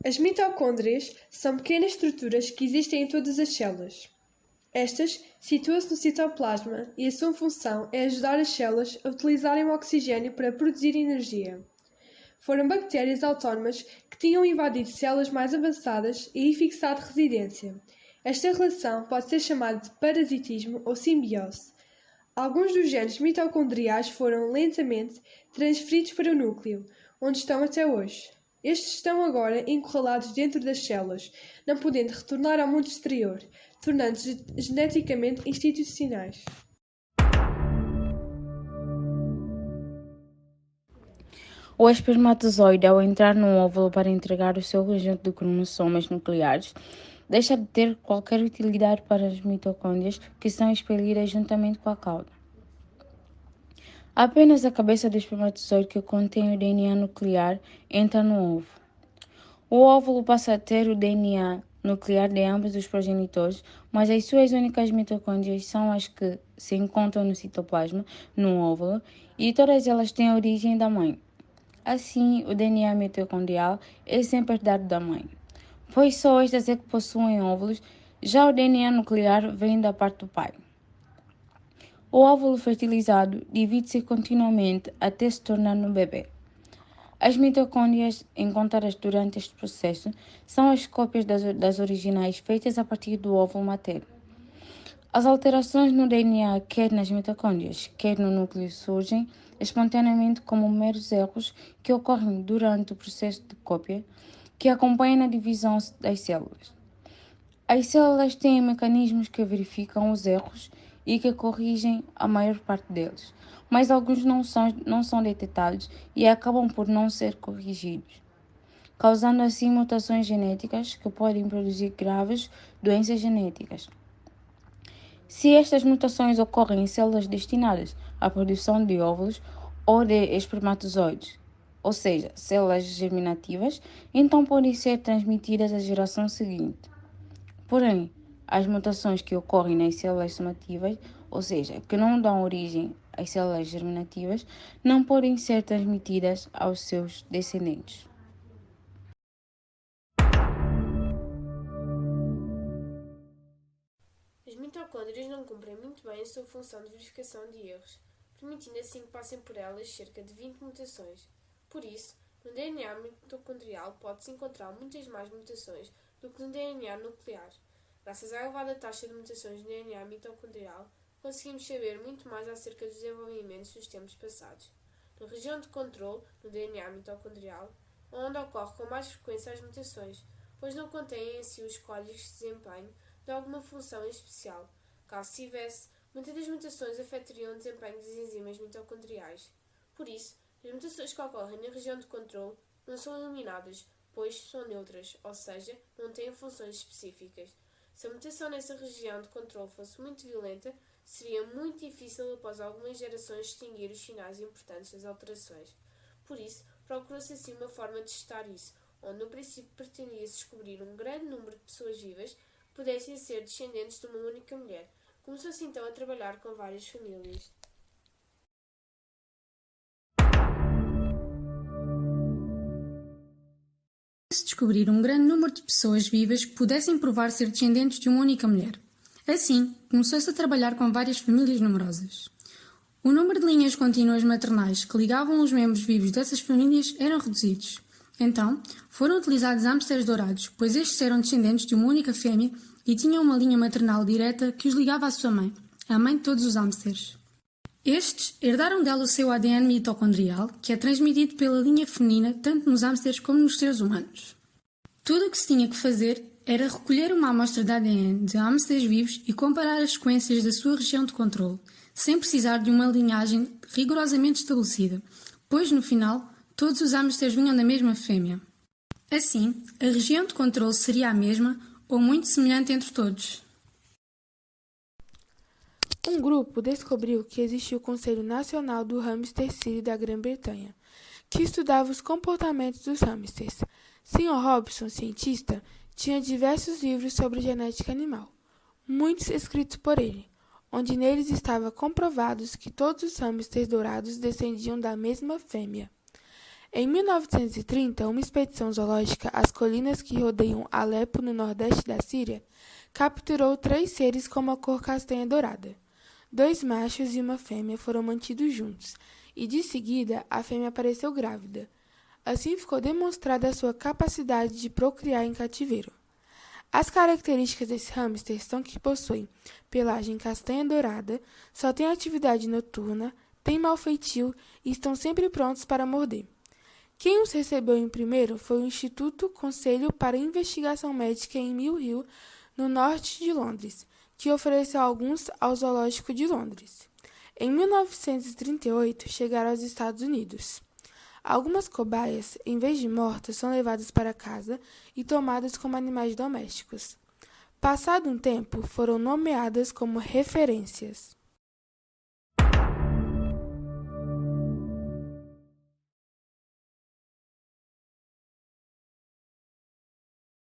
As mitocôndrias são pequenas estruturas que existem em todas as células. Estas situam-se no citoplasma e a sua função é ajudar as células a utilizarem o oxigênio para produzir energia. Foram bactérias autónomas que tinham invadido células mais avançadas e aí fixado residência. Esta relação pode ser chamada de parasitismo ou simbiose. Alguns dos genes mitocondriais foram lentamente transferidos para o núcleo, onde estão até hoje. Estes estão agora encurralados dentro das células, não podendo retornar ao mundo exterior, tornando-se geneticamente institucionais. O espermatozoide, ao entrar no óvulo para entregar o seu conjunto de cromossomas nucleares, deixa de ter qualquer utilidade para as mitocôndrias, que são expelidas juntamente com a cauda. Apenas a cabeça do espermatozoide, que contém o DNA nuclear, entra no ovo. O óvulo passa a ter o DNA nuclear de ambos os progenitores, mas as suas únicas mitocôndrias são as que se encontram no citoplasma, no óvulo, e todas elas têm a origem da mãe. Assim, o DNA mitocondrial é sempre herdado da mãe, pois só estas é que possuem óvulos, já o DNA nuclear vem da parte do pai. O óvulo fertilizado divide-se continuamente até se tornar um bebê. As mitocôndrias encontradas durante este processo são as cópias das originais feitas a partir do óvulo materno. As alterações no DNA, quer nas mitocôndrias, quer no núcleo, surgem espontaneamente como meros erros que ocorrem durante o processo de cópia que acompanha a divisão das células. As células têm mecanismos que verificam os erros e que corrigem a maior parte deles, mas alguns não são detectados e acabam por não ser corrigidos, causando assim mutações genéticas que podem produzir graves doenças genéticas. Se estas mutações ocorrem em células destinadas à produção de óvulos ou de espermatozoides, ou seja, células germinativas, então podem ser transmitidas à geração seguinte. Porém, as mutações que ocorrem nas células somativas, ou seja, que não dão origem às células germinativas, não podem ser transmitidas aos seus descendentes. As mitocôndrias não cumprem muito bem a sua função de verificação de erros, permitindo assim que passem por elas cerca de 20 mutações. Por isso, no DNA mitocondrial pode-se encontrar muitas mais mutações do que no DNA nuclear. Graças à elevada taxa de mutações no DNA mitocondrial, conseguimos saber muito mais acerca dos desenvolvimentos dos tempos passados. Na região de controle, no DNA mitocondrial, onde ocorre com mais frequência as mutações, pois não contêm em si os códigos de desempenho de alguma função em especial. Caso tivesse, muitas das mutações afetariam o desempenho das enzimas mitocondriais. Por isso, as mutações que ocorrem na região de controle não são eliminadas, pois são neutras, ou seja, não têm funções específicas. Se a mutação nessa região de controle fosse muito violenta, seria muito difícil após algumas gerações distinguir os sinais importantes das alterações. Por isso, procurou-se assim uma forma de testar isso, onde no princípio pretendia-se descobrir um grande número de pessoas vivas que pudessem ser descendentes de uma única mulher. Começou-se então a trabalhar com várias famílias. Se descobrir um grande número de pessoas vivas que pudessem provar ser descendentes de uma única mulher. Assim, começou-se a trabalhar com várias famílias numerosas. O número de linhas contínuas maternais que ligavam os membros vivos dessas famílias eram reduzidos. Então, foram utilizados hamsters dourados, pois estes eram descendentes de uma única fêmea e tinham uma linha maternal direta que os ligava à sua mãe, a mãe de todos os hamsters. Estes herdaram dela o seu ADN mitocondrial, que é transmitido pela linha feminina tanto nos hamsters como nos seres humanos. Tudo o que se tinha que fazer era recolher uma amostra de ADN de hamsters vivos e comparar as sequências da sua região de controle, sem precisar de uma linhagem rigorosamente estabelecida, pois no final todos os hamsters vinham da mesma fêmea. Assim, a região de controle seria a mesma ou muito semelhante entre todos. Um grupo descobriu que existia o Conselho Nacional do Hamster Sírio da Grã-Bretanha, que estudava os comportamentos dos hamsters. Sr. Robson, cientista, tinha diversos livros sobre genética animal, muitos escritos por ele, onde neles estava comprovados que todos os hamsters dourados descendiam da mesma fêmea. Em 1930, uma expedição zoológica às colinas que rodeiam Alepo, no nordeste da Síria, capturou 3 seres com uma cor castanha dourada. 2 machos e uma fêmea foram mantidos juntos, e de seguida a fêmea apareceu grávida. Assim ficou demonstrada a sua capacidade de procriar em cativeiro. As características desse hamster são que possuem pelagem castanha dourada, só têm atividade noturna, têm mau feitio e estão sempre prontos para morder. Quem os recebeu em primeiro foi o Instituto Conselho para Investigação Médica em Mill Hill, no norte de Londres, que ofereceu alguns ao Zoológico de Londres. Em 1938, chegaram aos Estados Unidos. Algumas cobaias, em vez de mortas, são levadas para casa e tomadas como animais domésticos. Passado um tempo, foram nomeadas como referências.